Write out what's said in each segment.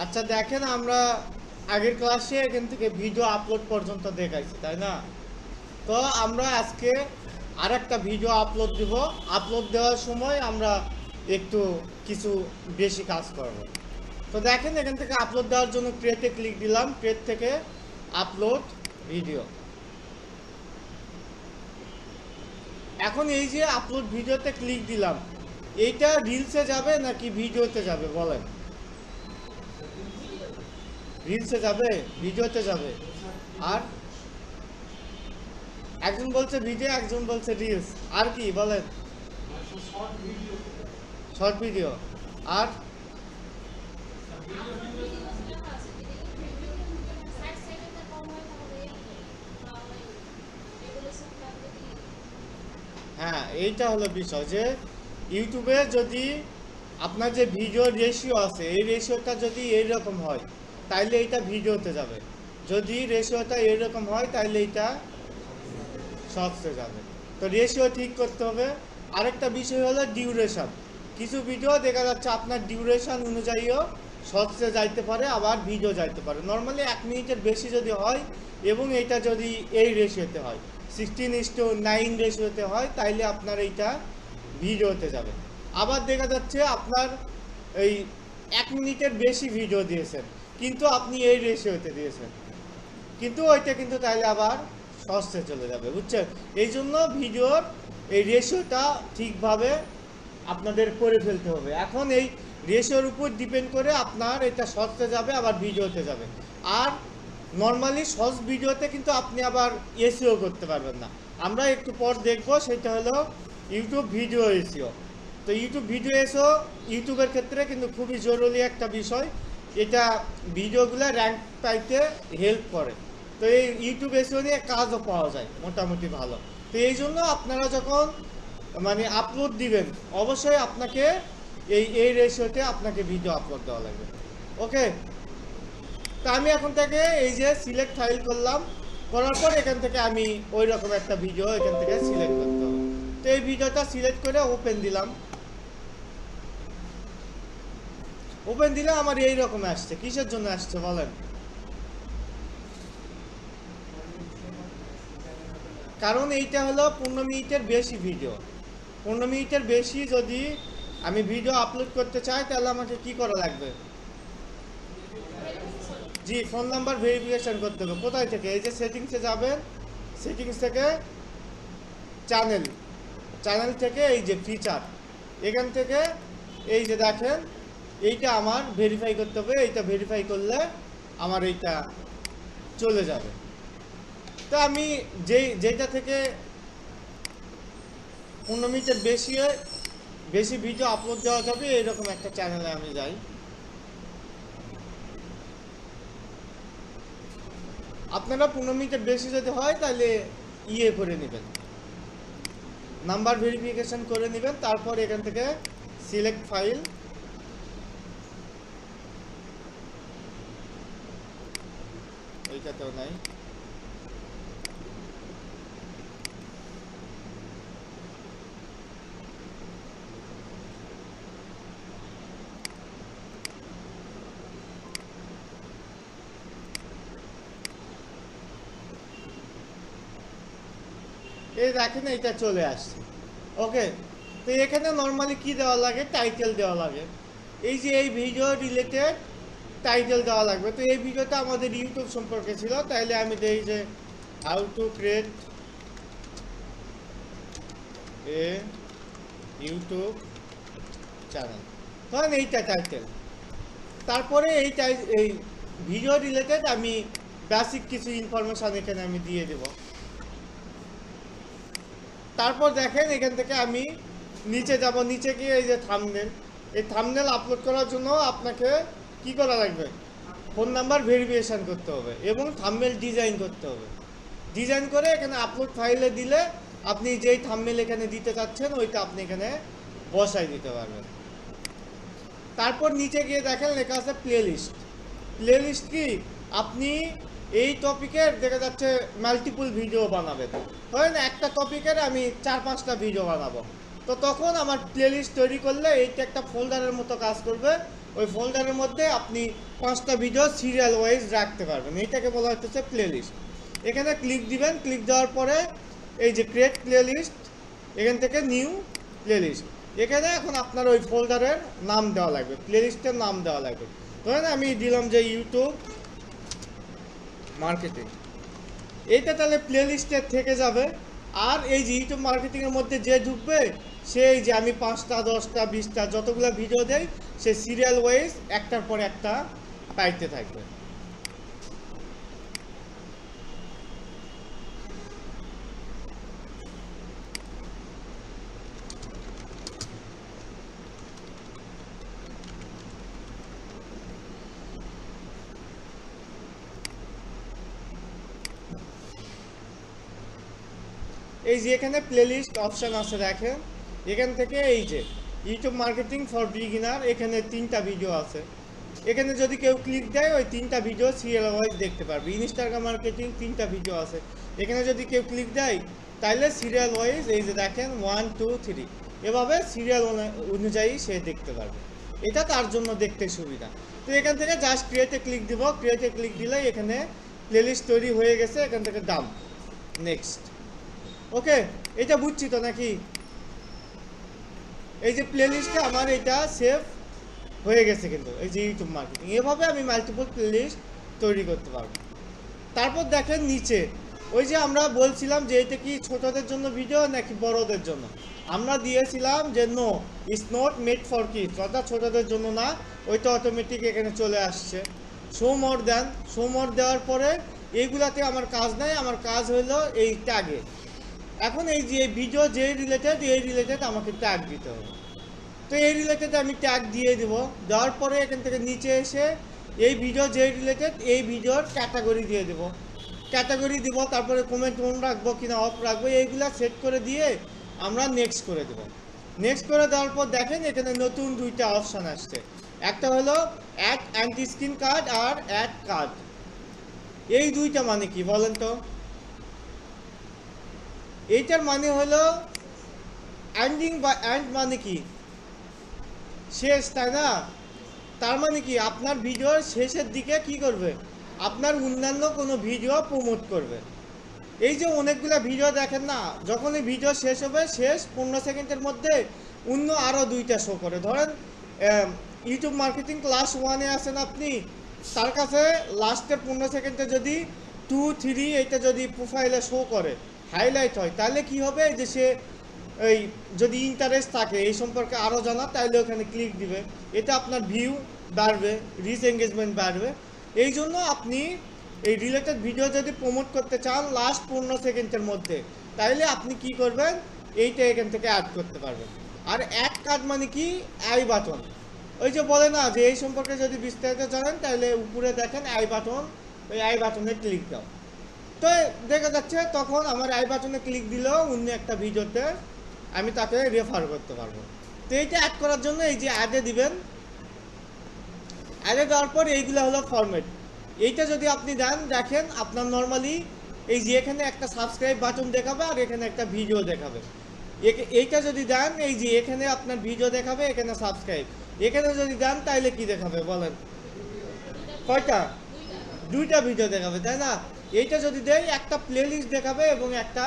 আচ্ছা দেখেন, আমরা আগের ক্লাসে এখান থেকে ভিডিও আপলোড পর্যন্ত দেখাইছি, তাই না? তো আমরা আজকে আর একটা ভিডিও আপলোড দিব। আপলোড দেওয়ার সময় আমরা একটু কিছু বেশি কাজ করব। তো দেখেন, এখান থেকে আপলোড দেওয়ার জন্য ক্রিয়েটে ক্লিক দিলাম, ক্রিয়েট থেকে আপলোড ভিডিও। এখন এই যে আপলোড ভিডিওতে ক্লিক দিলাম, এইটা রিলসে যাবে নাকি ভিডিওতে যাবে বলেন? রিলসে যাবে, ভিডিওতে যাবে। আর একজন বলছে ভিডিও, একজন বলছে রিলস। আর কি বলেন? Short video. আর হ্যাঁ, এইটা হলো বিষয় যে ইউটিউবে যদি আপনার যে ভিডিও রেশিও আছে, এই রেশিওটা যদি এইরকম হয় তাইলে এইটা ভিডিওতে যাবে। যদি রেশিওটা এইরকম হয় তাইলে এইটা শর্টসে যাবে। তো রেশিও ঠিক করতে হবে। আরেকটা বিষয় হলো ডিউরেশন। কিছু ভিডিও দেখা যাচ্ছে আপনার ডিউরেশন অনুযায়ীও শর্টসে যাইতে পারে, আবার ভিডিও যাইতে পারে। নর্মালি 1 মিনিটের বেশি যদি হয় এবং এইটা যদি এই রেশিওতে হয়, 16:9 রেশিওতে হয়, তাইলে আপনার এইটা ভিডিওতে যাবে। আবার দেখা যাচ্ছে আপনার এই 1 মিনিটের বেশি ভিডিও দিয়েছেন, কিন্তু আপনি এই রেশিওতে দিয়েছেন, কিন্তু ওইটা কিন্তু তাইলে আবার শর্টসে চলে যাবে, বুঝছেন? এই জন্য ভিডিওর এই রেশিওটা ঠিকভাবে আপনাদের করে ফেলতে হবে। এখন এই রেশিওর উপর ডিপেন্ড করে আপনার এটা শর্টসে যাবে, আবার ভিডিওতে যাবে। আর নর্মালি শর্টস ভিডিওতে কিন্তু আপনি আবার এসিও করতে পারবেন না। আমরা একটু পর দেখব, সেটা হলো ইউটিউব ভিডিও এসিও। তো ইউটিউব ভিডিও এসিও ইউটিউবের ক্ষেত্রে কিন্তু খুবই জরুরি একটা বিষয়। এটা ভিডিওগুলো র্যাঙ্ক পাইতে হেল্প করে। তো এই ইউটিউব এসিও নিয়ে কাজও পাওয়া যায় মোটামুটি ভালো। তো এই জন্য আপনারা যখন মানে আপলোড দিবেন, অবশ্যই আপনাকে এই রেশিওতে আপনাকে ভিডিও আপলোড দেওয়া লাগবে। ওকে, তা আমি এখন থেকে এই যে সিলেক্ট ফাইল করলাম, করার পর এখান থেকে আমি ওই রকম একটা ভিডিও এখান থেকে সিলেক্ট করতে হবে। তো এই ভিডিওটা সিলেক্ট করে ওপেন দিলাম। ওপেন দিলে আমার এই রকম আসছে। কিসের জন্য আসছে বলেন? কারণ এইটা হলো 15 মিনিটের বেশি ভিডিও। 15 মিনিটের বেশি যদি আমি ভিডিও আপলোড করতে চাই, তাহলে আমাকে কি করা লাগবে? জি, ফোন নাম্বার ভেরিফিকেশন করতে হবে। কোথায় থেকে? এই যে সেটিংসে যাবেন, সেটিংস থেকে চ্যানেল, চ্যানেল থেকে এই যে ফিচার, এখান থেকে এই যে দেখেন, এইটা আমার ভেরিফাই করতে হবে। এইটা ভেরিফাই করলে আমার এইটা চলে যাবে। তো আমি যেটা থেকে 15 মিনিটের বেশি ভিডিও আপলোড দেওয়া যাবে, এইরকম একটা চ্যানেলে আমি যাই। আপনারা 15 মিনিটের বেশি যদি হয় তাহলে ইয়ে করে নেবেন, নাম্বার ভেরিফিকেশন করে নেবেন। তারপর এখান থেকে সিলেক্ট ফাইল, এইটাতেও নাই। এই দেখেন, এইটা চলে আসছে। ওকে, তো এখানে নর্মালি কি দেওয়া লাগে? টাইটেল দেওয়া লাগে। এই যে এই ভিডিও রিলেটেড টাইটেল দেওয়া লাগবে। তো এই ভিডিওটা আমাদের ইউটিউব সম্পর্কে ছিল, তাইলে আমি দেই যে how to create a YouTube channel, ধরেন এইটা টাইটেল। তারপরে এই ভিডিও রিলেটেড আমি বেসিক কিছু ইনফরমেশান এখানে আমি দিয়ে দেব। তারপর দেখেন, এখান থেকে আমি নিচে যাব, নিচে গিয়ে এই যে থাম্বনেল, এই থাম্বনেল আপলোড করার জন্য আপনাকে কি করা লাগবে? ফোন নাম্বার ভেরিফিকেশন করতে হবে এবং থাম্বনেল ডিজাইন করতে হবে। ডিজাইন করে এখানে আপলোড ফাইলে দিলে আপনি যেই থাম্বনেল এখানে দিতে চাচ্ছেন ওইটা আপনি এখানে বসাই দিতে পারবেন। তারপর নিচে গিয়ে দেখেন লেখা আছে প্লেলিস্ট। প্লেলিস্ট কি? আপনি এই টপিকের দেখা যাচ্ছে মাল্টিপল ভিডিও বানাবেন। ধরেন একটা টপিকের আমি 4-5টা ভিডিও বানাবো, তো তখন আমার প্লেলিস্ট তৈরি করলে এইটা একটা ফোল্ডারের মতো কাজ করবে। ওই ফোল্ডারের মধ্যে আপনি 5টা ভিডিও সিরিয়াল ওয়াইজ রাখতে পারবেন, এইটাকে বলা হচ্ছে প্লেলিস্ট। এখানে ক্লিক দিবেন, ক্লিক দেওয়ার পরে এই যে ক্রিয়েট প্লেলিস্ট, এখান থেকে নিউ প্লেলিস্ট, এখানে এখন আপনার ওই ফোল্ডারের নাম দেওয়া লাগবে, প্লেলিস্টের নাম দেওয়া লাগবে। ধরেন আমি দিলাম যে ইউটিউব মার্কেটিং, এইটা তাহলে প্লেলিস্টে থেকে যাবে। আর এই যে ইউটিউব মার্কেটিংয়ের মধ্যে যে ঢুকবে সেই যে আমি 5টা 10টা 20টা যতগুলো ভিডিও দেই সে সিরিয়াল ওয়াইজ একটার পর একটা পাইতে থাকবে। এই যে এখানে প্লেলিস্ট অপশন আছে দেখেন, এখান থেকে এই যে ইউটিউব মার্কেটিং ফর বিগিনার, এখানে 3টা ভিডিও আছে। এখানে যদি কেউ ক্লিক দেয় ওই 3টা ভিডিও সিরিয়াল ওয়াইজ দেখতে পারবে। ইনস্টাগ্রাম মার্কেটিং 3টা ভিডিও আছে, এখানে যদি কেউ ক্লিক দেয় তাহলে সিরিয়াল ওয়াইজ এই যে দেখেন 1 2 3 এভাবে সিরিয়াল অনুযায়ী সে দেখতে পারবে। এটা তার জন্য দেখতে সুবিধা। তো এখান থেকে জাস্ট ক্রিয়েটে ক্লিক দিব, ক্রিয়েটে ক্লিক দিলে এখানে প্লেলিস্ট তৈরি হয়ে গেছে, এখান থেকে ডাম্প, নেক্সট। ওকে, এটা বুঝছি তো নাকি? এই যে প্লেলিস্টে আমার এটা সেভ হয়ে গেছে কিন্তু এই যে ইউটিউব মার্কেটিং, এভাবে আমি মাল্টিপল প্লেলিস্ট তৈরি করতে পারবো। তারপর দেখেন নিচে ওই যে আমরা বলছিলাম যে এটা কি ছোটদের জন্য ভিডিও নাকি বড়দের জন্য, আমরা দিয়েছিলাম যে no it's not made for kids, অর্থাৎ ছোটদের জন্য না, ওইটা অটোমেটিক এখানে চলে আসছে। শো মোর দেন, শো মোর দেওয়ার পরে এইগুলাতে আমার কাজ নাই, আমার কাজ হলো এই ট্যাগে। এখন এই যে ভিডিও যে রিলেটেড এই রিলেটেড আমাকে ট্যাগ দিতে হবে। তো এই রিলেটেড আমি ট্যাগ দিয়ে দেব, দেওয়ার পরে এখান থেকে নিচে এসে এই ভিডিও যে রিলেটেড এই ভিডিওর ক্যাটাগরি দিয়ে দেব, ক্যাটাগরি দিব, তারপরে কমেন্ট অন রাখবো কিনা অফ রাখবো এইগুলা সেট করে দিয়ে আমরা নেক্সট করে দেব। নেক্সট করে দেওয়ার পর দেখেন এখানে নতুন 2টা অপশান আসছে, একটা হলো অ্যাড অ্যান্টি স্ক্রিন কার্ড আর অ্যাড কার্ড। এই 2টা মানে কি বলেন তো? এইটার মানে হলো এন্ডিং বা এন্ড মানে কি শেষ, তাই না? তার মানে কি আপনার ভিডিওর শেষের দিকে কি করবে, আপনার অন্যান্য কোনো ভিডিও প্রমোট করবে। এই যে অনেকগুলো ভিডিও দেখেন না, যখন এই ভিডিও শেষ হবে শেষ 15 সেকেন্ডের মধ্যে অন্য আরও 2টা শো করে। ধরেন ইউটিউব মার্কেটিং ক্লাস 1-এ আছেন আপনি, তার কাছে লাস্টের 15 সেকেন্ডে যদি 2 3 এইটা যদি প্রোফাইলে শো করে হাইলাইট হয়, তাহলে কি হবে যে সে এই যদি ইন্টারেস্ট থাকে এই সম্পর্কে আরও জানা তাহলে ওখানে ক্লিক দিবে, এটা আপনার ভিউ বাড়বে, রিচ এঙ্গেজমেন্ট বাড়বে। এই জন্য আপনি এই রিলেটেড ভিডিও যদি প্রমোট করতে চান লাস্ট 15 সেকেন্ডের মধ্যে, তাহলে আপনি কি করবেন, এইটা এখান থেকে অ্যাড করতে পারবেন। আর অ্যাড কার্ড মানে কি, আই বাটন। ওই যে বলে না যে এই সম্পর্কে যদি বিস্তারিত জানেন তাহলে উপরে দেখেন আই বাটন, ওই আই বাটনে ক্লিক দাও। তো দেখা যাচ্ছে তখন আমার আই বাটনে ক্লিক দিলেও অন্য একটা ভিডিওতে আমি তাকে রেফার করতে পারবো। তো এইটা অ্যাড করার জন্য এই যে অ্যাডে দিবেন, অ্যাডে দেওয়ার পর এইগুলো হলো ফরম্যাট। এইটা যদি আপনি দেন দেখেন আপনার নর্মালি এই যে এখানে একটা সাবস্ক্রাইব বাটন দেখাবে আর এখানে একটা ভিডিও দেখাবে। এইটা যদি দেন এই যে এখানে আপনার ভিডিও দেখাবে, এখানে সাবস্ক্রাইব, এখানে যদি দেন তাহলে কি দেখাবে বলেন, কয়টা? 2টা ভিডিও দেখাবে, তাই না? এইটা যদি দেই একটা প্লেলিস্ট দেখাবে এবং একটা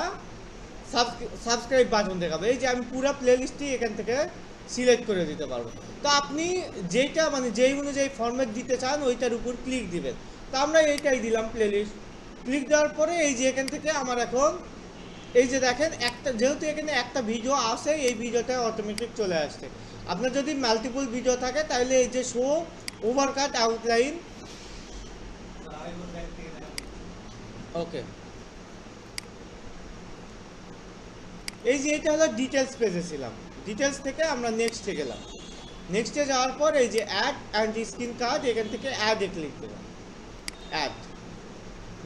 সাবস্ক্রাইব বাটন দেখাবে। এই যে আমি পুরো প্লেলিস্টটি এখান থেকে সিলেক্ট করে দিতে পারবো। তো আপনি যেইটা মানে যেই অনুযায়ী ফরম্যাট দিতে চান ওইটার উপর ক্লিক দিবেন। তো আমরা এইটাই দিলাম প্লেলিস্ট, ক্লিক দেওয়ার পরে এই যে এখান থেকে আমার এখন এই যে দেখেন একটা, যেহেতু এখানে একটা ভিডিও আসে এই ভিডিওটা অটোমেটিক চলে আসছে। আপনার যদি মাল্টিপল ভিডিও থাকে তাহলে এই যে শো ওভারকাট আউটলাইন, ওকে, এই যে এটা হলো ডিটেলস পেজে ছিলাম, ডিটেলস থেকে আমরা নেক্সটে গেলাম। নেক্সটে যাওয়ার পর এই যে অ্যাড অ্যান্ড স্ক্রিন কার্ড, এখান থেকে অ্যাডে ক্লিক দিলাম, অ্যাড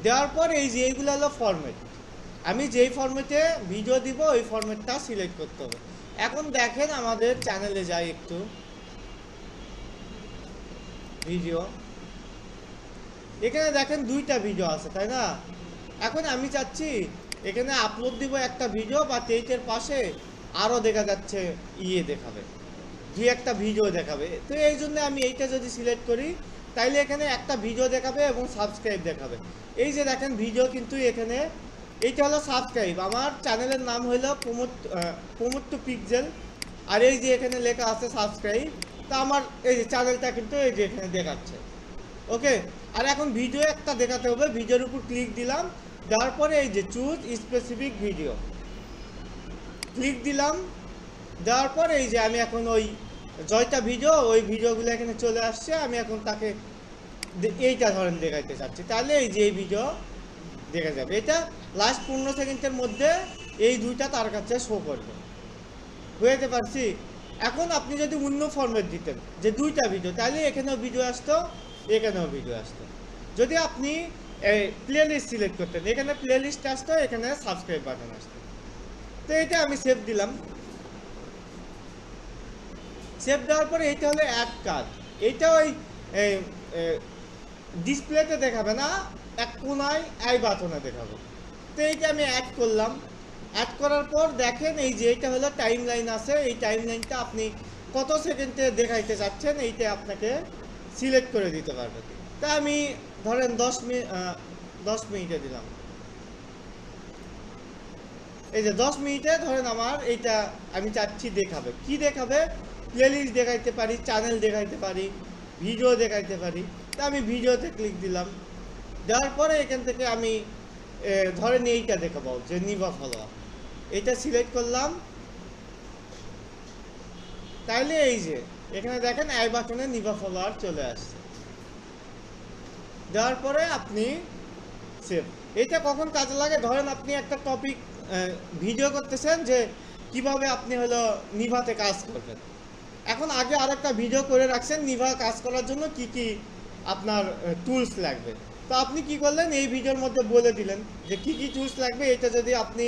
দেওয়ার পর এই যে এইগুলো হলো ফরম্যাট, আমি যেই ফরম্যাটে ভিডিও দিব ওই ফরম্যাটটা সিলেক্ট করতে হবে। এখন দেখেন আমাদের চ্যানেলে যাই একটু, ভিডিও, এখানে দেখেন 2টা ভিডিও আছে, তাই না? এখন আমি চাচ্ছি এখানে আপলোড দিব একটা ভিডিও বা তেইটের পাশে আরও দেখা যাচ্ছে দেখাবে, দুই একটা ভিডিও দেখাবে। তো এই জন্য আমি এইটা যদি সিলেক্ট করি তাইলে এখানে একটা ভিডিও দেখাবে এবং সাবস্ক্রাইব দেখাবে। এই যে দেখেন ভিডিও কিন্তু এখানে, এইটা হলো সাবস্ক্রাইব, আমার চ্যানেলের নাম হলো প্রমোট টু পিক্সেল, আর এই যে এখানে লেখা আছে সাবস্ক্রাইব। তা আমার এই যে চ্যানেলটা কিন্তু এই যে এখানে দেখাচ্ছে। ওকে, আর এখন ভিডিও একটা দেখাতে হবে, ভিডিওর উপর ক্লিক দিলাম, দেওয়ার পরে এই যে চুজ স্পেসিফিক ভিডিও ক্লিক দিলাম, দেওয়ার পরে এই যে আমি এখন ওই জয়টা ভিডিও, ওই ভিডিওগুলো এখানে চলে আসছে। আমি এখন তাকে এইটা ধরেন দেখাইতে চাচ্ছি, তাহলে এই যে এই ভিডিও দেখা যাবে। এটা লাস্ট 15 সেকেন্ডের মধ্যে এই দুইটা তার কাছে শো করবে। বুঝতে পারছি? এখন আপনি যদি অন্য ফরম্যাট দিতেন যে দুইটা ভিডিও, তাহলে এখানেও ভিডিও আসতো, এখানেও ভিডিও আসতো। যদি আপনি প্লে লিস্ট সিলেক্ট করতেন, এখানে প্লে লিস্ট আসতো, এখানে সাবস্ক্রাইব বাটন আসতো। তো এটা আমি সেভ দিলাম। সেভ দেওয়ার পরে এইটা হলো অ্যাড কার্ড। এইটা ওই ডিসপ্লেতে দেখাবে না, এক কোনায় আই বাটনে দেখাবো। তো এইটা আমি অ্যাড করলাম। অ্যাড করার পর দেখেন এই যে এইটা হলো টাইম লাইন আছে, এই টাইম লাইনটা আপনি কত সেকেন্ডে দেখাইতে চাচ্ছেন এইটা আপনাকে সিলেক্ট করে দিতে পারবেন। তা আমি ধরেন 10 মিনিটে দিলাম। এই যে 10 মিনিটে ধরেন আমার এইটা আমি চাচ্ছি দেখাবে। কি দেখাবে? প্লেলিস্ট দেখাইতে পারি, চ্যানেল দেখাইতে পারি, ভিডিও দেখাইতে পারি। তা আমি ভিডিওতে ক্লিক দিলাম, দেওয়ার পরে এখান থেকে আমি ধরেন এইটা দেখাবো যে নিভা ফলোয়ার, এইটা সিলেক্ট করলাম। তাইলে এই যে এখানে দেখেন আই বাটনে নিভা ফলোয়ার চলে আসছে। দেওয়ার পরে আপনি সেভ। এটা কখন কাজে লাগে? ধরেন আপনি একটা টপিক ভিডিও করতেছেন যে কিভাবে আপনি হলো নিভাতে কাজ করবেন। এখন আগে আরেকটা ভিডিও করে রাখছেন নিভা কাজ করার জন্য কি কি আপনার টুলস লাগবে। তো আপনি কি করলেন, এই ভিডিওর মধ্যে বলে দিলেন যে কি কি টুলস লাগবে। এটা যদি আপনি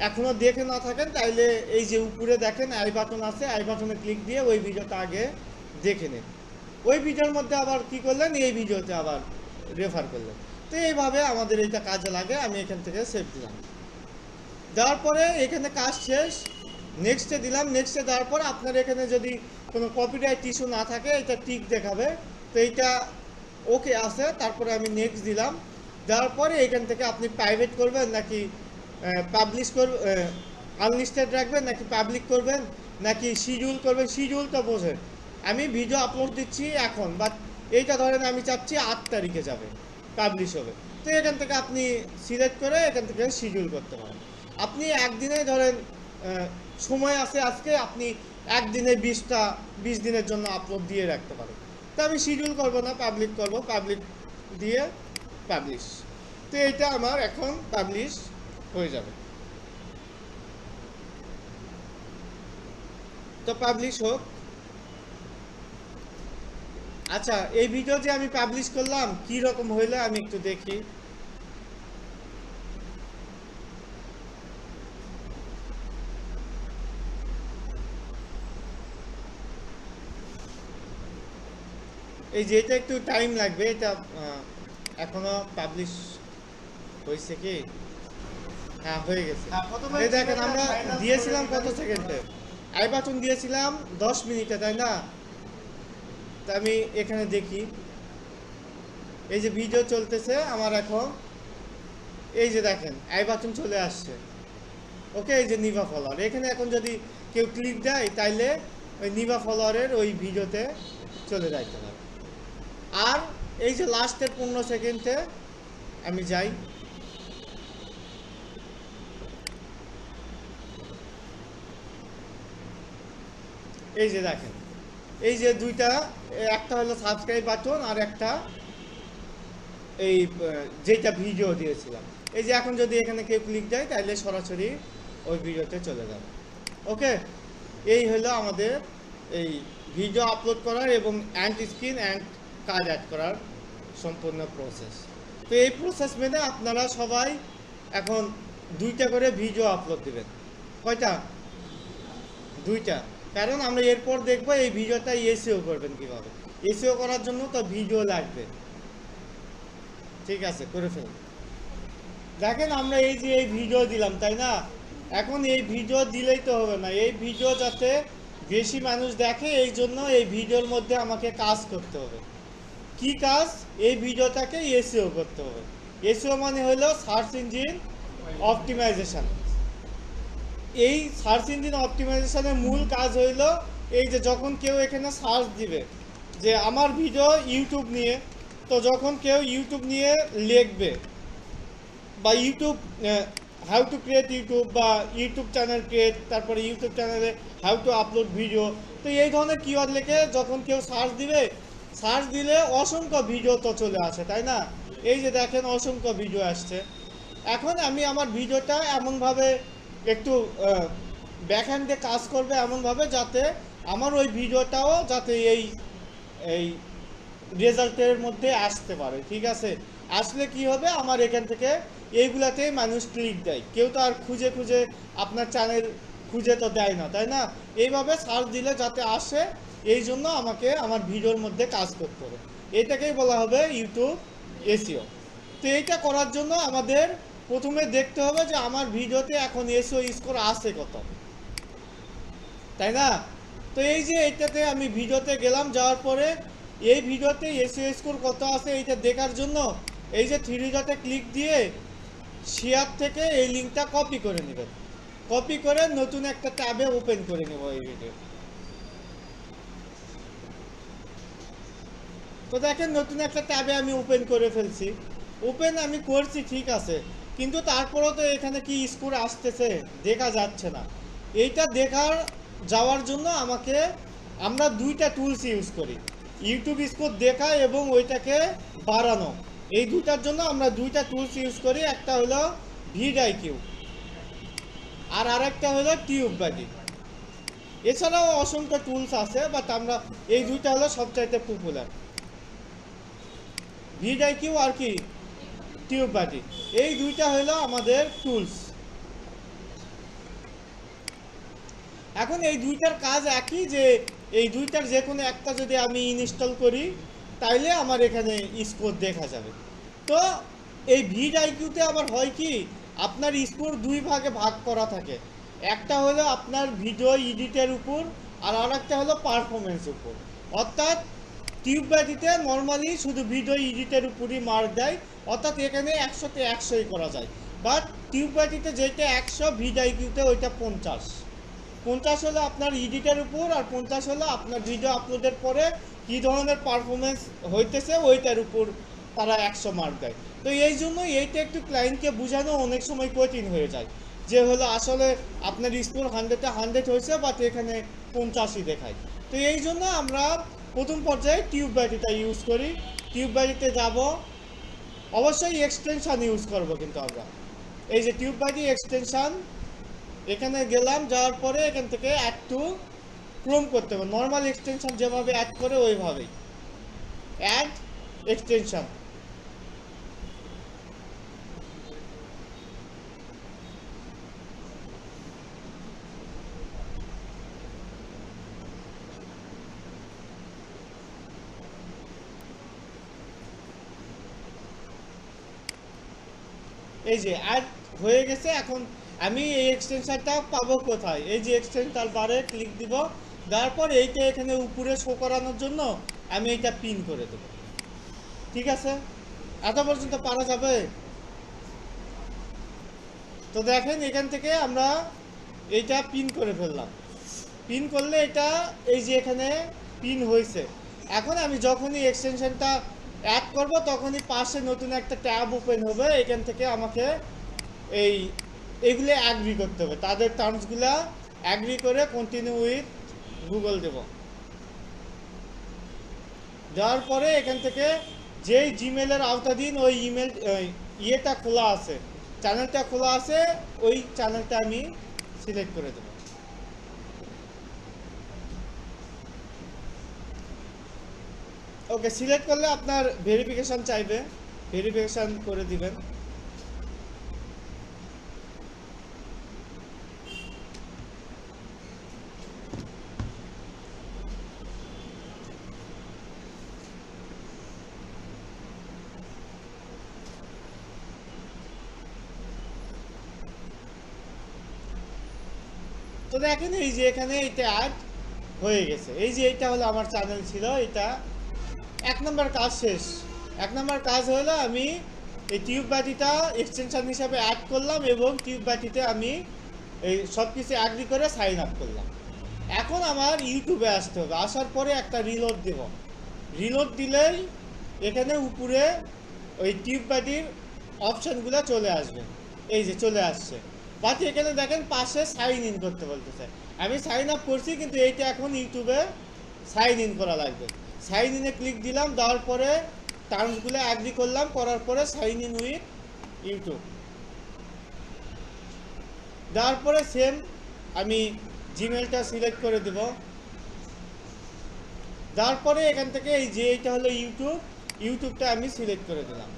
এখনো দেখে না থাকেন তাইলে এই যে উপরে দেখেন আই বাটন আছে, আই বাটনে ক্লিক দিয়ে ওই ভিডিওটা আগে দেখে নিন। ওই ভিডিওর মধ্যে আবার কি করলেন, এই ভিডিওতে আবার রেফার করলেন। তো এইভাবে আমাদের এইটা কাজে লাগে। আমি এখান থেকে সেভ দিলাম, দেওয়ার পরে এখানে কাজ শেষ। নেক্সটে দিলাম। নেক্সটে দেওয়ার পরে আপনার এখানে যদি কোনো কপিরাইট ইস্যু না থাকে এটা টিক দেখাবে। তো এইটা ওকে আছে, তারপরে আমি নেক্সট দিলাম। দেওয়ার পরে এখান থেকে আপনি প্রাইভেট করবেন নাকি পাবলিশ করবেন, আনলিস্টেড রাখবেন নাকি পাবলিক করবেন নাকি শিডিউল করবেন। শিডিউল তো বোঝেন, আমি ভিডিও আপলোড দিচ্ছি এখন, বাট এইটা ধরেন আমি চাচ্ছি 8 তারিখে যাবে, পাবলিশ হবে। তো এখান থেকে আপনি সিলেক্ট করে এখান থেকে শিডিউল করতে পারেন। আপনি একদিনে ধরেন সময় আছে আজকে, আপনি একদিনে 20 দিনের জন্য আপলোড দিয়ে রাখতে পারেন। তো আমি শিডিউল করবো না, পাবলিক করব, পাবলিক দিয়ে পাবলিশ। তো এইটা আমার এখন পাবলিশ হয়ে যাবে। তো পাবলিশ হোক। আচ্ছা, এই ভিডিও যে আমি পাবলিশ করলাম কি রকম হইলো আমি একটু দেখি। এই যে এটা একটু টাইম লাগবে, এটা এখনো পাবলিশ হয়েছে কি? হ্যাঁ, হয়ে গেছে। এই দেখেন আমরা দিয়েছিলাম কত সেকেন্ডে, আই বাটন দিয়েছিলাম 10 মিনিটে, তাই না? তা আমি এখানে দেখি, এই যে ভিডিও চলতেছে আমার এখন, এই যে দেখেন আই বাটন চলে আসছে। ওকে, এই যে নিভা ফলোয়ার, এখানে এখন যদি কেউ ক্লিক দেয় তাইলে ওই নিভা ফলোয়ারের ওই ভিডিওতে চলে যাইতে হবে। আর এই যে লাস্টের 15 সেকেন্ডে আমি যাই, এই যে দেখেন এই যে দুইটা, একটা হলো সাবস্ক্রাইব বাটন আর একটা এই যেটা ভিডিও দিয়েছিলাম। এই যে এখন যদি এখানে কেউ ক্লিক দেয় তাহলে সরাসরি ওই ভিডিওতে চলে যাবে। ওকে, এই হলো আমাদের এই ভিডিও আপলোড করার এবং and screen and card add করার সম্পূর্ণ প্রসেস। তো এই প্রসেস মেনে আপনারা সবাই এখন 2টা করে ভিডিও আপলোড দিবেন। কয়টা? 2টা। কারণ আমরা এরপর দেখবো এই ভিডিওটা এসইও করবেন কিভাবে। এসইও করার জন্য তো ভিডিও লাগবে। ঠিক আছে, করে ফেলুন। দেখেন আমরা এই যে এই ভিডিও দিলাম, তাই না? এখন এই ভিডিও দিলেই তো হবে না, এই ভিডিও যাতে বেশি মানুষ দেখে এই জন্য এই ভিডিওর মধ্যে আমাকে কাজ করতে হবে। কি কাজ? এই ভিডিওটাকে এসইও করতে হবে। এসইও মানে হলো সার্চ ইঞ্জিন অপটিমাইজেশন। এই সার্চ ইঞ্জিন অপটিমাইজেশনের মূল কাজ হইল এই যে যখন কেউ এখানে সার্চ দিবে যে আমার ভিডিও ইউটিউব নিয়ে, তো যখন কেউ ইউটিউব নিয়ে লিখবে বা YouTube how to create YouTube বা ইউটিউব চ্যানেল ক্রিয়েট, তারপরে ইউটিউব চ্যানেলে হাউ টু আপলোড ভিডিও, তো এই ধরনের কিওয়ার্ড লিখে যখন কেউ সার্চ দিবে, সার্চ দিলে অসংখ্য ভিডিও তো চলে আসে, তাই না? এই যে দেখেন অসংখ্য ভিডিও আসছে। এখন আমি আমার ভিডিওটা এমনভাবে একটু ব্যাকহ্যান্ডে কাজ করবে এমনভাবে যাতে আমার ওই ভিডিওটাও যাতে এই এই রেজাল্টের মধ্যে আসতে পারে, ঠিক আছে? আসলে কি হবে, আমার এখান থেকে এইগুলাতেই মানুষ ক্লিক দেয়, কেউ তো আর খুঁজে খুঁজে আপনার চ্যানেল খুঁজে তো দেয় না, তাই না? এইভাবে সার্চ দিলে যাতে আসে, এই জন্য আমাকে আমার ভিডিওর মধ্যে কাজ করতে হবে। এটাকেই বলা হবে ইউটিউব এসইও। তো এইটা করার জন্য আমাদের প্রথমে দেখতে হবে যে আমার ভিডিওতে এখন এসইও স্কোর আছে কত, তাই না? তো এই যে এইটাতে আমি ভিডিওতে গেলাম, যাওয়ার পরে এই ভিডিওতে এসইও স্কোর কত আছে এইটা দেখার জন্য এই যে থ্রি ডটে ক্লিক দিয়ে শেয়ার থেকে এই লিঙ্কটা কপি করে নেবেন। কপি করে নতুন একটা ট্যাবে ওপেন করে নেব এই ভিডিও। তো দেখেন নতুন একটা ট্যাবে আমি ওপেন করে ফেলছি। ওপেন আমি করছি ঠিক আছে, কিন্তু তারপরেও তো এখানে কি স্কোর আসতেছে দেখা যাচ্ছে না। এইটা দেখার যাওয়ার জন্য আমরা দুইটা টুলস ইউজ করি, ইউটিউব স্কোর দেখা এবং ওইটাকে বাড়ানো। এই দুইটার জন্য আমরা দুইটা টুলস ইউজ করি, একটা হলো ভিডআইকিউ আর আরেকটা হলো টিউববাজি। এছাড়াও অসংখ্য টুলস আছে, বাট আমরা এই দুইটা হলো সবচাইতে পপুলার, ভিডআইকিউ আর কি টিউববাজি। এই দুইটা হলো আমাদের টুলস। এখন এই দুইটার কাজ একই, যে এই দুইটার যে কোনো একটা যদি আমি ইনস্টল করি তাইলে আমার এখানে স্কোর দেখা যাবে। তো এই ভিডআইকিউতে আবার হয় কি, আপনার স্কোর দুই ভাগে ভাগ করা থাকে, একটা হলো আপনার ভিডিও এডিটের উপর আর আরেকটা হলো পারফরমেন্স উপর। অর্থাৎ টিউববাজিতে নর্মালি শুধু ভিডিও এডিটের উপরই মার্ক দেয়, অর্থাৎ এখানে 100তে 100ই করা যায়। বাট টিউববাজিতে যেটা 100, ভিডআইকিউতে ওইটা 50। 50 হলো আপনার এডিটের উপর আর 50 হলো আপনার ভিডিও আপলোডের পরে কী ধরনের পারফরমেন্স হইতেছে ওইটার উপর তারা 100 মার্ক দেয়। তো এই জন্য এইটা একটু ক্লায়েন্টকে বোঝানো অনেক সময় কঠিন হয়ে যায়, যে হলো আসলে আপনার স্কোর 100-এ 100 হয়েছে, বাট এখানে 50ই দেখায়। তো এই জন্য আমরা প্রথম পর্যায়ে টিউববাজিটা ইউজ করি। টিউববাজিতে যাব, অবশ্যই এক্সটেনশান ইউজ করব, কিন্তু আমরা এই যে টিউববাজি এক্সটেনশান, এখানে গেলাম, যাওয়ার পরে এখান থেকে অ্যাড টু ক্রোম করতে হবে, নর্মাল এক্সটেনশন যেভাবে অ্যাড করে ওইভাবেই অ্যাড এক্সটেনশন। এই যে অ্যাড হয়ে গেছে। এখন আমি এই এক্সটেনশনটা পাবো কোথায়? এই যে এক্সটেনশন বারে ক্লিক দিব, তারপর এইটা এখানে উপরে শো করানোর জন্য আমি এইটা পিন করে দেব। ঠিক আছে, এত পর্যন্ত পারা যাবে? তো দেখেন এখান থেকে আমরা এইটা পিন করে ফেললাম। পিন করলে এটা এই যে এখানে পিন হয়েছে। এখন আমি যখনই এক্সটেনশনটা অ্যাড করব তখনই পাশে নতুন একটা ট্যাব ওপেন হবে, এখান থেকে আমাকে এইগুলো অ্যাগ্রি করতে হবে, তাদের টার্মসগুলো অ্যাগ্রি করে কন্টিনিউ উইথ গুগল দেব। দেওয়ার পরে এখান থেকে যেই জিমেলের আওতাধীন ওই ইমেল ইয়েটা খোলা আছে, চ্যানেলটা খোলা আছে, ওই চ্যানেলটা আমি সিলেক্ট করে দেব। ওকে, সিলেক্ট করলে আপনার ভেরিফিকেশান চাইবে, ভেরিফিকেশান করে দিবেন। দেখেন এই যে এখানে এটা অ্যাড হয়ে গেছে। এই যে এটা হলো আমার চ্যানেল ছিল, এটা 1 নম্বর কাজ শেষ। 1 নম্বর কাজ হলো আমি এই টিউব ব্যাটিটা এক্সটেনশন হিসাবে অ্যাড করলাম এবং টিউব ব্যাটিতে আমি এই সব কিছু অ্যাগ্রি করে সাইন আপ করলাম। এখন আমার ইউটিউবে আসতে হবে, আসার পরে একটা রিলোড দেব। রিলোড দিলেই এখানে উপরে ওই টিউব ব্যাটির অপশানগুলো চলে আসবে। এই যে চলে আসছে, বাট এখানে দেখেন পাশে সাইন ইন করতে বলতেছে। আমি সাইন আপ করছি, কিন্তু এইটা এখন ইউটিউবে সাইন ইন করা লাগবে। সাইন ইনে ক্লিক দিলাম, দেওয়ার পরে টার্মসগুলো অ্যাগ্রি করলাম, করার পরে সাইন ইন উইথ ইউটিউব দেওয়ার পরে সেম আমি জিমেলটা সিলেক্ট করে দেব। দেওয়ার পরে এখান থেকে এই যে এইটা হলো ইউটিউবটা আমি সিলেক্ট করে দিলাম।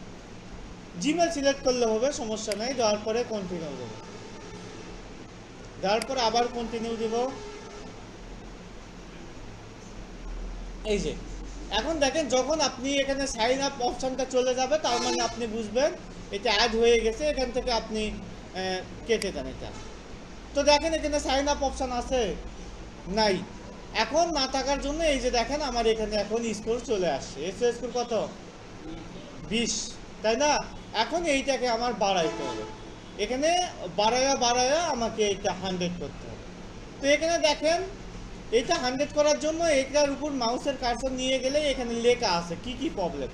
জিমেল সিলেক্ট করলে হবে, সমস্যা নাই। দেওয়ার পরে কন্টিনিউ দেবো, দেওয়ার পরে আবার কন্টিনিউ দেব। এই যে এখন দেখেন যখন আপনি এখানে সাইন আপ অপশনটা চলে যাবে, তার মানে আপনি বুঝবেন এটা অ্যাড হয়ে গেছে। এখান থেকে আপনি কেটে দেন এটা। তো দেখেন এখানে সাইন আপ অপশন আছে নাই, এখন না থাকার জন্য এই যে দেখেন আমার এখানে এখন স্কোর চলে আসছে। এসও স্কোর কত? 20, তাই না? এখন এইটাকে আমার বাড়াইতে হবে, এখানে বাড়ায়া আমাকে এটা 100 করতে হবে। তো এখানে দেখেন এটা 100 করার জন্য এটার উপর মাউসের কার্সর নিয়ে গেলে এখানে লেখা আছে কি কি প্রবলেম।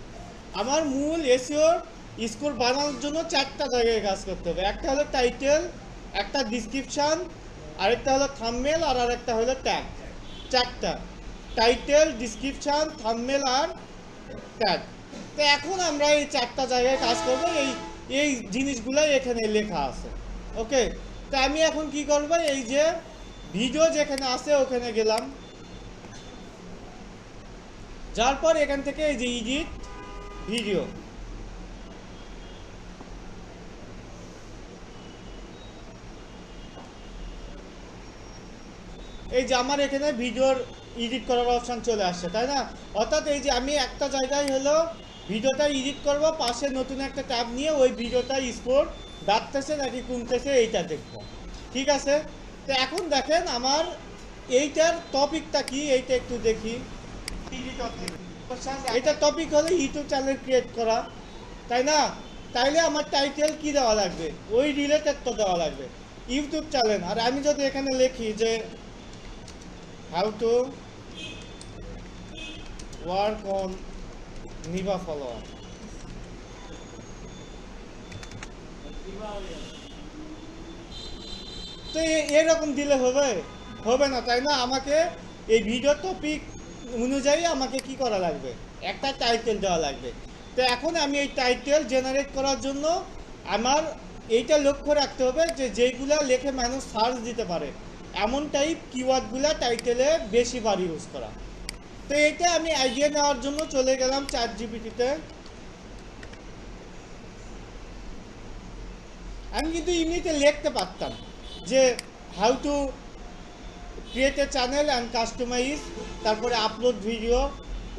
আমার মূল এসইও স্কোর বানানোর জন্য 4টা জায়গায় কাজ করতে হবে। একটা হলো টাইটেল, একটা ডিসক্রিপশন, আরেকটা হলো থাম্বনেল, আর আরেকটা হলো ট্যাগ। 4টা, টাইটেল, ডিসক্রিপশন, থাম্বনেল আর ট্যাগ। তো এখন আমরা এই 4টা জায়গায় কাজ করব, এই জিনিসগুলাই এখানে লেখা আছে। ওকে, তো আমি এখন কি করব, এই যে ভিডিও যেখানে আছে ওখানে গেলাম, যার পর এখান থেকে এই যে এডিট ভিডিও, এই যে আমার এখানে ভিডিওর এডিট করার অপশন চলে আসছে, তাই না? অর্থাৎ এই যে আমি একটা জায়গায় হলো ভিডিওটা এডিট করব, পাশে নতুন একটা ট্যাব নিয়ে ওই ভিডিওটা স্কোর বাড়তেছে নাকি কমতেছে এইটা দেখব। ঠিক আছে, তো এখন দেখেন আমার এইটার টপিকটা কি, এইটা একটু দেখি। এটা টপিক হলো ইউটিউব চ্যানেল ক্রিয়েট করা, তাই না? তাইলে আমার টাইটেল কি দেওয়া লাগবে? ওই রিলেটেড তো দেওয়া লাগবে, ইউটিউব চ্যানেল। আর আমি যদি এখানে লিখি যে how to work on Niva follower, তো এরকম দিলে হবে না, তাই না? আমাকে এই ভিডিও টপিক অনুযায়ী আমাকে কি করা লাগবে? একটা টাইটেল দেওয়া লাগবে। তো এখন আমি এই টাইটেল জেনারেট করার জন্য আমার এইটা লক্ষ্য রাখতে হবে যে যেইগুলা লেখে মানুষ সার্চ দিতে পারে এমন টাইপ কিওয়ার্ডগুলা টাইটেলে বেশিবার ইউজ করা। তো এইটা আমি আইডিয়া নেওয়ার জন্য চলে গেলাম ChatGPT-তে। আমি কিন্তু এমনিতে লিখতে পারতাম যে how to create a channel and customize, তারপরে আপলোড ভিডিও,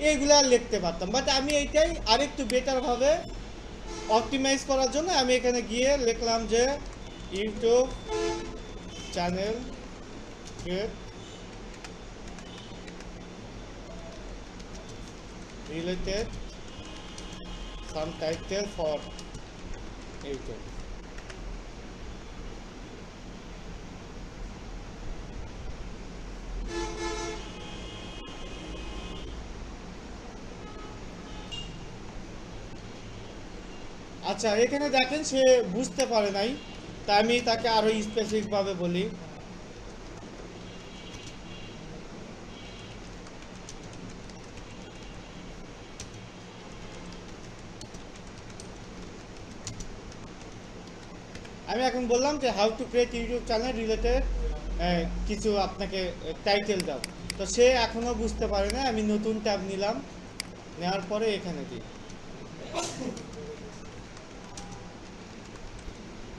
এইগুলা লিখতে পারতাম। বাট আমি এইটাই আরেকটু বেটারভাবে অপটিমাইজ করার জন্য আমি এখানে গিয়ে লিখলাম যে YouTube channel create related some title for YouTube. আচ্ছা, এখানে দেখেন সে বুঝতে পারে নাই, তাই আমি তাকে আরো স্পেসিফিক ভাবে বলি। আমি এখন বললাম যে how to create YouTube channel related কিছু আপনাকে টাইটেল দাও। তো সে এখনো বুঝতে পারে না। আমি নতুন ট্যাব নিলাম, নেওয়ার পরে এখানে দিই।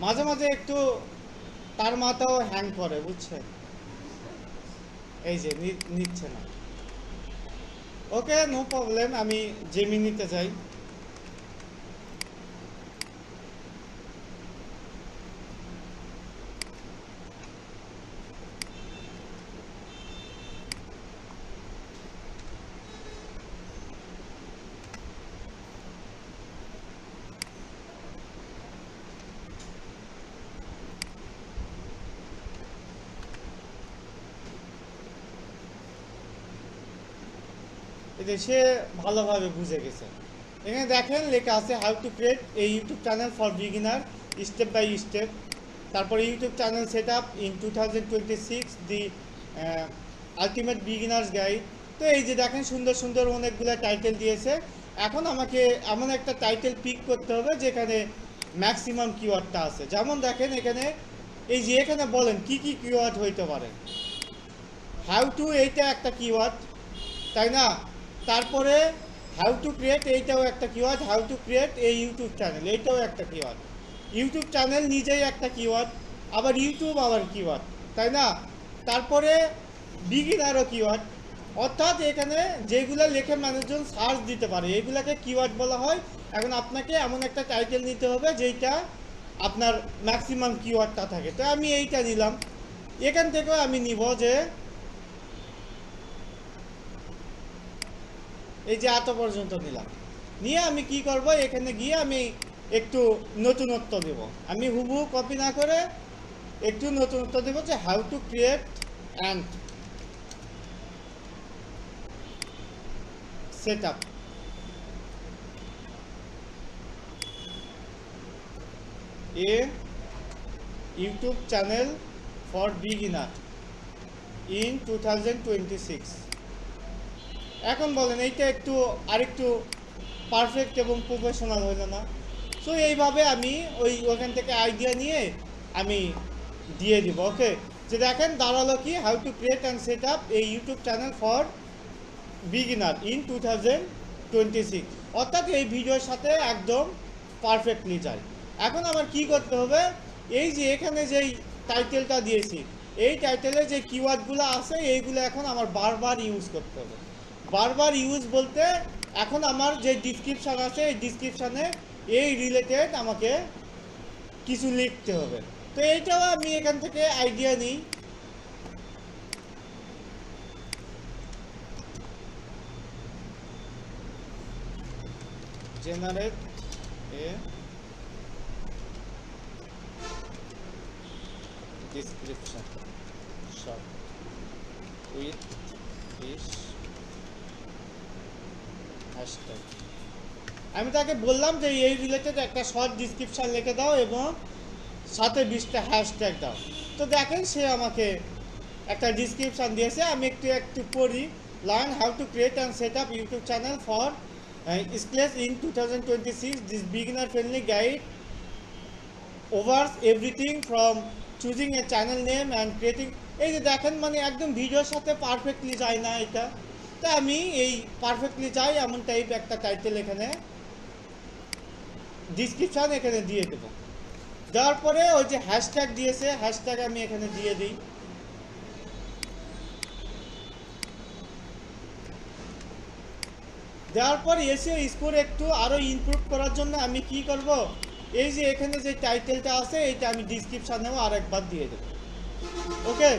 মাঝে মাঝে একটু তার মাথাও হ্যাং করে, বুঝছেন? এই যে নিচ্ছে না। ওকে, নো প্রবলেম, আমি জেমিনিতে যাই। এতে সে ভালোভাবে বুঝে গেছে। এখানে দেখেন লেখা আছে how to create a YouTube channel for beginner step by step. তারপরে YouTube channel set up in 2026 the ultimate beginners guide. তো এই যে দেখেন সুন্দর সুন্দর অনেকগুলো টাইটেল দিয়েছে। এখন আমাকে এমন একটা টাইটেল পিক করতে হবে যেখানে ম্যাক্সিমাম কিওয়ার্ডটা আছে। যেমন দেখেন এখানে এই যে এখানে বলেন কি কি কিওয়ার্ড হইতে পারে। হাউ টু এইটা একটা কিওয়ার্ড, তাই না? তারপরে হাউ টু ক্রিয়েট এইটাও একটা কিওয়ার্ড, হাউ টু ক্রিয়েট এই ইউটিউব চ্যানেল এইটাও একটা কিওয়ার্ড, ইউটিউব চ্যানেল নিজেই একটা কিওয়ার্ড, আবার ইউটিউব আবার কিওয়ার্ড, তাই না? তারপরে বিগিনারও কিওয়ার্ড, অর্থাৎ এখানে যেগুলো লেখে মানুষজন সার্চ দিতে পারে এগুলাকে কিওয়ার্ড বলা হয়। এখন আপনাকে এমন একটা টাইটেল নিতে হবে যেইটা আপনার ম্যাক্সিমাম কিওয়ার্ডটা থাকে। তো আমি এইটা নিলাম। এখান থেকেও আমি নিব যে এই যে এত পর্যন্ত নিলাম, নিয়ে আমি কি করব, এখানে গিয়ে আমি একটু নতুনত্ব দেব। আমি হুবহু কপি না করে একটু নতুনত্ব দেব যে how to create and set up A YouTube channel for beginner in 2026। এখন বলেন এইটা একটু আরেকটু পারফেক্ট এবং প্রফেশনাল হইল না? সো এইভাবে আমি ওখান থেকে আইডিয়া নিয়ে আমি দিয়ে দিব। ওকে, যে দেখেন দাঁড়ালো কি how to create and set up এই YouTube channel for beginner in 2026, অর্থাৎ এই ভিডিওর সাথে একদম পারফেক্টলি যায়। এখন আমার কি করতে হবে, এই যে এখানে যেই টাইটেলটা দিয়েছি এই টাইটেলে যে কিওয়ার্ডগুলো আছে এইগুলো এখন আমার বারবার ইউজ করতে হবে। বারবার ইউজ বলতে এখন আমার যে ডিসক্রিপশান আছে এই ডিসক্রিপশানে এই রিলেটেড আমাকে কিছু লিখতে হবে। তো এইটাও আমি এখান থেকে আইডিয়া নিই। Generate A description short with this hashtag। আমি তাকে বললাম যে এই রিলেটেড একটা শর্ট ডিসক্রিপশন লিখে দাও এবং সাথে 20টা হ্যাশট্যাগ দাও। তো দেখেন সে আমাকে একটা ডিসক্রিপশন দিয়েছে, আমি একটু পড়ি। Learn how to create and set up YouTube channel for scales in 2026, this beginner friendly guide ওভার্স everything from choosing a channel name and creating. এই যে দেখেন মানে একদম ভিডিওর সাথে পারফেক্টলি যায় না এটা? তা আমি এই পারফেক্টলি যাই এমন টাইপ একটা টাইটেল এখানে ডিসক্রিপশান এখানে দিয়ে দেব। দেওয়ার পরে ওই যে হ্যাশট্যাগ দিয়েছে হ্যাশট্যাগ আমি এখানে দিয়ে দিই। দেওয়ার পর এসিও স্কোর একটু আরও ইমপ্রুভ করার জন্য আমি কি করব, এই যে এখানে যে টাইটেলটা আছে এইটা আমি ডিসক্রিপশানেও আরেকবার দিয়ে দেব। ওকে,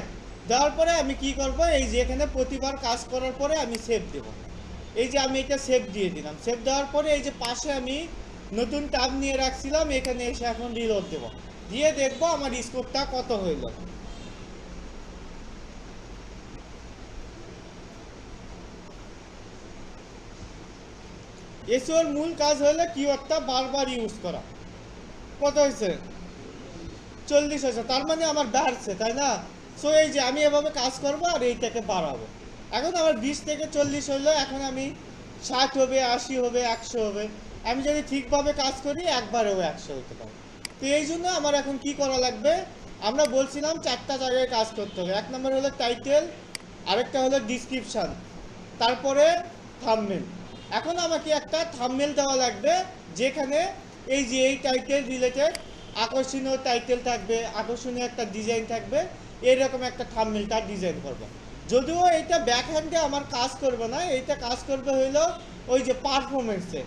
দেওয়ার পরে আমি কি করব, এই যে এখানে প্রতিবার কাজ করার পরে আমি সেভ দেব। এই যে আমি এটা সেভ দিয়ে দিলাম। সেভ দেওয়ার পরে এই যে পাশে আমি নতুন ট্যাব নিয়ে রাখছিলাম এখানে এসে এখন রিলোড দেব, দিয়ে দেখবো আমার স্কোরটা কত হইল। এসিওর মূল কাজ হলো কিওয়ার্ডটা বারবার ইউজ করা। কত হয়েছে? 40 হয়েছে, তার মানে আমার বাড়ছে, তাই না? সো এই যে আমি এভাবে কাজ করবো আর এইটাকে বাড়াবো। এখন আমার 20 থেকে 40 হইলো, এখন আমি 60 হবে, 80 হবে, 100 হবে। আমি যদি ঠিকভাবে কাজ করি একবারেও 100 হতে পারে। তো এই জন্য আমার এখন কি করা লাগবে, আমরা বলছিলাম 4টা জায়গায় কাজ করতে হবে। 1 নম্বর হলো টাইটেল, আরেকটা হলো ডিসক্রিপশান, তারপরে থাম্বনেল। এখন আমাকে একটা থাম্বনেল দেওয়া লাগবে যেখানে এই যে এই টাইটেল রিলেটেড আকর্ষণীয় টাইটেল থাকবে, আকর্ষণীয় একটা ডিজাইন থাকবে, এইরকম একটা থাম্বনেলটা ডিজাইন করব। যদিও এইটা ব্যাকহ্যান্ডে আমার কাজ করবে না, এইটা কাজ করবে হইলো ওই যে পারফরমেন্সে।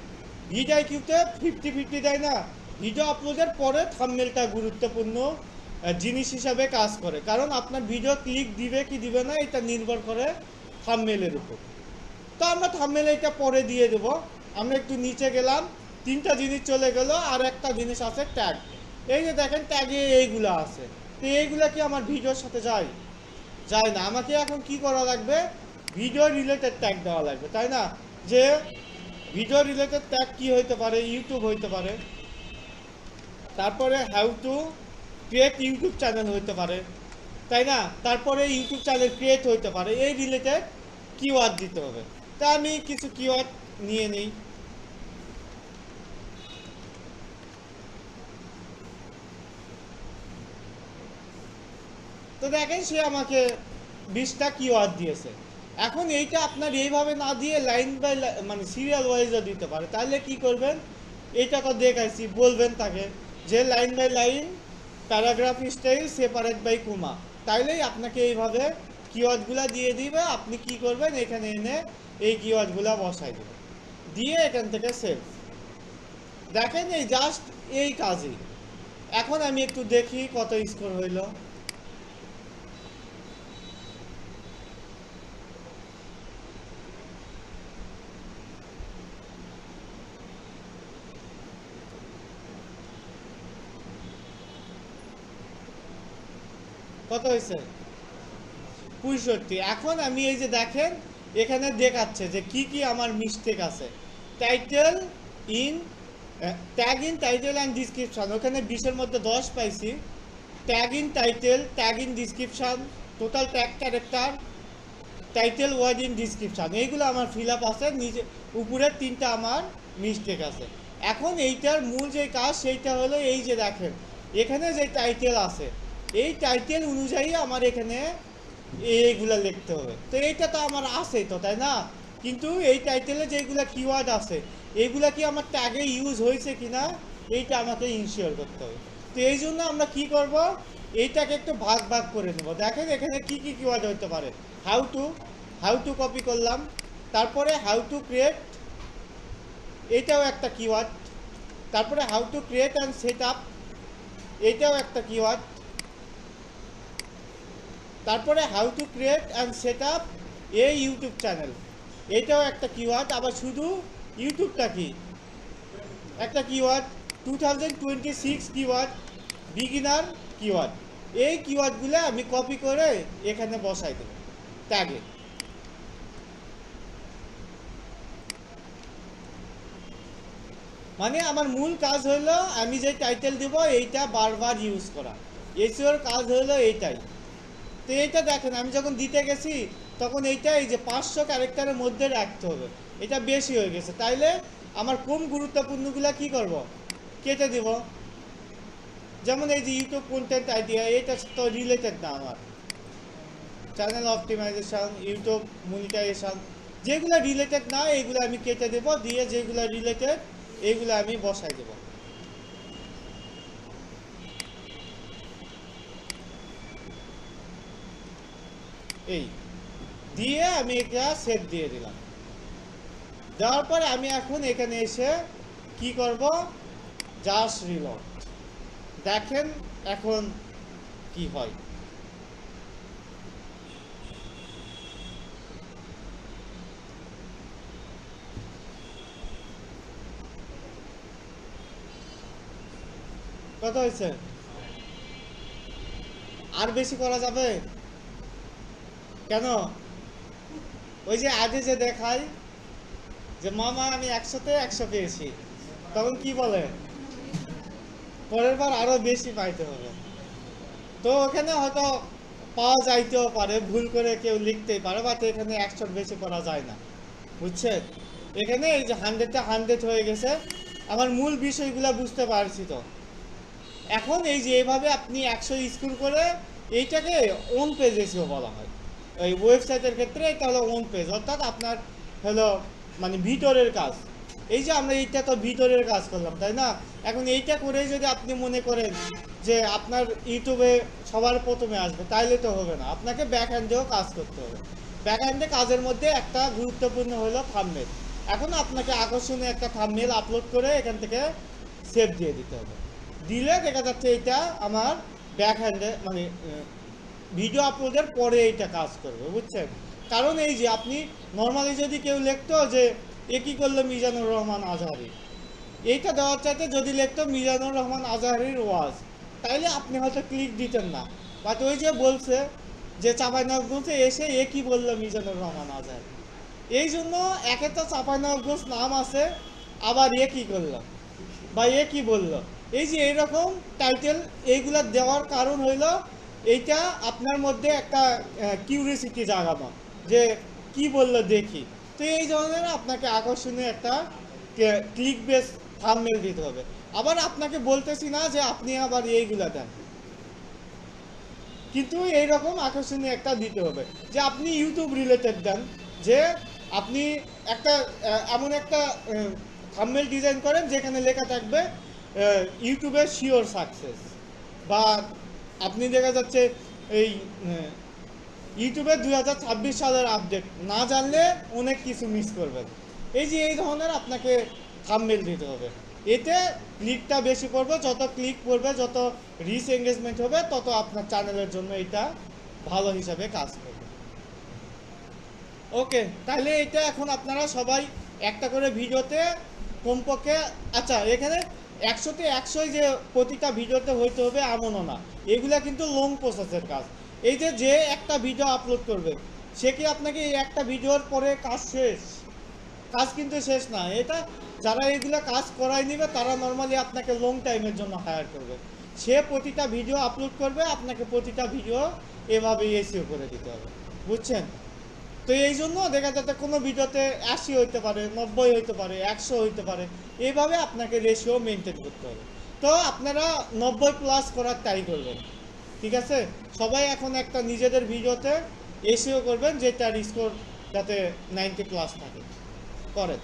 ভিডিও কিউতে 50-50 দেয় না, ভিডিও আপলোডের পরে থাম্বনেলটা গুরুত্বপূর্ণ জিনিস হিসাবে কাজ করে, কারণ আপনার ভিডিও ক্লিক দিবে কি দিবে না এটা নির্ভর করে থাম্বনেলের উপর। তো আমরা থাম্বনেল এটা পরে দিয়ে দেব। আমরা একটু নিচে গেলাম, 3টা জিনিস চলে গেল, আর একটা জিনিস আছে ট্যাগ। এই যে দেখেন ট্যাগে এইগুলো আছে, তো এইগুলা কি আমার ভিডিওর সাথে যায় না। আমাকে এখন কি করা লাগবে, ভিডিও রিলেটেড ট্যাগ দেওয়া লাগবে, তাই না? যে ভিডিও রিলেটেড ট্যাগ কি হইতে পারে, ইউটিউব হইতে পারে, তারপরে how to create YouTube channel হইতে পারে, তাই না? তারপরে ইউটিউব চ্যানেল ক্রিয়েট হইতে পারে, এই রিলেটেড কিওয়ার্ড দিতে হবে। তা আমি কিছু কিওয়ার্ড নিয়ে নিই। তো দেখেন সে আমাকে 20টা কিওয়ার্ড দিয়েছে। এখন এইটা আপনার এইভাবে না দিয়ে লাইন বাই মানে সিরিয়াল ওয়াইজও দিতে পারে। তাহলে কি করবেন, এইটা তো দেখাইছি, বলবেন তাকে যে line by line paragraph style separate by comma, তাইলেই আপনাকে এইভাবে কিওয়ার্ডগুলো দিয়ে দিবে। আপনি কি করবেন, এখানে এনে এই কিওয়ার্ডগুলো বসাই দেবেন, দিয়ে এখান থেকে সেভ। দেখেন এই জাস্ট এই কাজই। এখন আমি একটু দেখি কত স্কোর হইল। কত হয়েছে? 65। এখন আমি এই যে দেখেন এখানে দেখাচ্ছে যে কি কি আমার মিস্টেক আছে। Title in tag in title and description, ওখানে 20-এর মধ্যে 10 পাইছি। Tag in title, tag in description, total tag character, title word in description, এইগুলো আমার ফিল আপ আছে। নিচে উপরের 3টা আমার মিস্টেক আছে। এখন এইটার মূল যে কাজ সেইটা হলো এই যে দেখেন এখানে যে টাইটেল আছে, এই টাইটেল অনুযায়ী আমার এখানে এইগুলা লিখতে হবে। তো এইটা তো আমার আছে তো, তাই না? কিন্তু এই টাইটেলে যেগুলা কিওয়ার্ড আছে এইগুলা কি আমার ট্যাগে ইউজ হয়েছে কিনা এইটা আমাকে ইনশিওর করতে হবে। তো এই জন্য আমরা কি করব, এইটাকে একটু ভাগ ভাগ করে নেব। দেখেন এখানে কি কি কিওয়ার্ড হতে পারে। হাউ টু কপি করলাম, তারপরে হাউ টু ক্রিয়েট, এইটাও একটা কিওয়ার্ড। তারপরে how to create and set up, এইটাও একটা কিওয়ার্ড। তারপরে how to create and set up A YouTube channel, এটাও একটা কিওয়ার্ড। আবার শুধু ইউটিউবটা কি একটা কিওয়ার্ড। 2026 কিওয়ার্ড, বিগিনার কিওয়ার্ড, এই কিওয়ার্ডগুলো আমি কপি করে এখানে বসাই দেব ট্যাগে। মানে আমার মূল কাজ হলো আমি যে টাইটেল দেব এইটা বারবার ইউজ করা। এসইওর কাজ হলো এইটাই। তো এইটা দেখেন আমি যখন দিতে গেছি তখন এইটা এই যে 500 ক্যারেক্টারের মধ্যে রাখতে হবে, এটা বেশি হয়ে গেছে। তাইলে আমার কম গুরুত্বপূর্ণগুলা কি করব, কেটে দেব। যেমন এই যে ইউটিউব কন্টেন্ট আইডিয়া, এটা তো রিলেটেড না আমার। চ্যানেল অপটিমাইজেশন, ইউটিউব মনিটাইজেশন, যেগুলো রিলেটেড না এইগুলো আমি কেটে দেব, দিয়ে যেগুলো রিলেটেড এইগুলো আমি বসাই দেব। এই দিয়ে আমি এটা সেভ দিয়ে দিলাম। দেওয়ার পরে আমি এখন এখানে এসে কি করব, জাস্ট রিলোড। দেখেন এখন কি হয়। কত হয়েছে? আর বেশি করা যাবে কেন? ওই যে আগে যে দেখায় যে মামা আমি 100-তে 100 পেয়েছি, তখন কি বলে পরের বার আরো বেশি পাইতে হবে। তো ওখানে হয়তো পাওয়া যাইতেও পারে, ভুল করে কেউ লিখতেই পারে, বাট এখানে 100-র বেশি করা যায় না, বুঝছেন? এখানে এই যে 100-টা 100 হয়ে গেছে। আমার মূল বিষয়গুলো বুঝতে পারছি তো। এখন এই যে এভাবে আপনি 100 স্কোর করে এইটাকে ওন পেজ এসিও বলা হয়। এই ওয়েবসাইটের ক্ষেত্রে এটা হলো ওন পেজ, অর্থাৎ আপনার হলো মানে ভিতরের কাজ। এই যে আমরা এইটা তো ভিতরের কাজ করলাম, তাই না? এখন এইটা করে যদি আপনি মনে করেন যে আপনার ইউটিউবে সবার প্রথমে আসবে, তাইলে তো হবে না। আপনাকে ব্যাক হ্যান্ডেও কাজ করতে হবে। ব্যাক হ্যান্ডে কাজের মধ্যে একটা গুরুত্বপূর্ণ হলো থাম্বনেল। এখন আপনাকে আকর্ষণীয় একটা থাম্বনেল আপলোড করে এখান থেকে সেভ দিয়ে দিতে হবে। দিলে দেখা যাচ্ছে এটা আমার ব্যাক হ্যান্ডে মানে ভিডিও আপলোডের পরে এইটা কাজ করবে, বুঝছেন? কারণ এই যে আপনি নর্মালি যদি কেউ লিখতো যে এ কী করলো মিজানুর রহমান আজহারি, এইটা দেওয়ার চাইতে যদি লিখতো মিজানুর রহমান আজহারির ওয়াজ, তাইলে আপনি হয়তো ক্লিক দিতেন না। বাট ওই যে বলছে যে চাঁপাইনবাবগঞ্জে এসে এ কি বললো মিজানুর রহমান আজহার। এই জন্য একে তো চাঁপাইনবাবগঞ্জ নাম আছে, আবার এ কি করলো বা এ কি বললো, এই যে এইরকম টাইটেল এইগুলা দেওয়ার কারণ হইল এইটা আপনার মধ্যে একটা কিউরিয়াসিটি জাগানো, যে কি বললো দেখি। তো এই ধরনের আপনাকে আকর্ষণীয় একটা ক্লিক বেস থাম্বনেল দিতে হবে। আবার আপনাকে বলতেছি না যে আপনি আবার এইগুলা দেন, কিন্তু এইরকম আকর্ষণীয় একটা দিতে হবে যে আপনি ইউটিউব রিলেটেড দেন, যে আপনি একটা এমন একটা থাম্বনেল ডিজাইন করেন যেখানে লেখা থাকবে ইউটিউবের শিওর সাকসেস, বা আপনি দেখা যাচ্ছে এই ইউটিউবের 2026 সালের আপডেট না জানলে অনেক কিছু মিস করবেন। এই যে এই ধরনের আপনাকে থাম্বনেল দিতে হবে, এতে ক্লিকটা বেশি পড়বে, যত ক্লিক পড়বে, যত রিচ এঙ্গেজমেন্ট হবে, তত আপনার চ্যানেলের জন্য এটা ভালো হিসাবে কাজ করবে। ওকে, তাহলে এটা এখন আপনারা সবাই একটা করে ভিডিওতে কমপক্ষে, আচ্ছা এখানে 100তে 100 যে প্রতিটা ভিডিওতে হইতে হবে এমনও না, এগুলা কিন্তু লং প্রসেসের কাজ। এই যে একটা ভিডিও আপলোড করবে, সে কি আপনাকে এই একটা ভিডিওর পরে কাজ শেষ? কাজ কিন্তু শেষ না। এটা যারা এইগুলা কাজ করাই নিবে তারা নর্মালি আপনাকে লং টাইমের জন্য হায়ার করবে। সে প্রতিটা ভিডিও আপলোড করবে, আপনাকে প্রতিটা ভিডিও এভাবে এসিও করে দিতে হবে, বুঝছেন? তো এই জন্য দেখা যাচ্ছে কোনো ভিডিওতে 80 হইতে পারে, 90 হইতে পারে, 100 হইতে পারে, এইভাবে আপনাকে রেশিও মেনটেন করতে হবে। তো আপনারা 90+ করার ট্রাই করবেন, ঠিক আছে? সবাই এখন একটা নিজেদের ভিডিওতে এসিও করবেন যেটার স্কোর যাতে 90+ থাকে, করেন।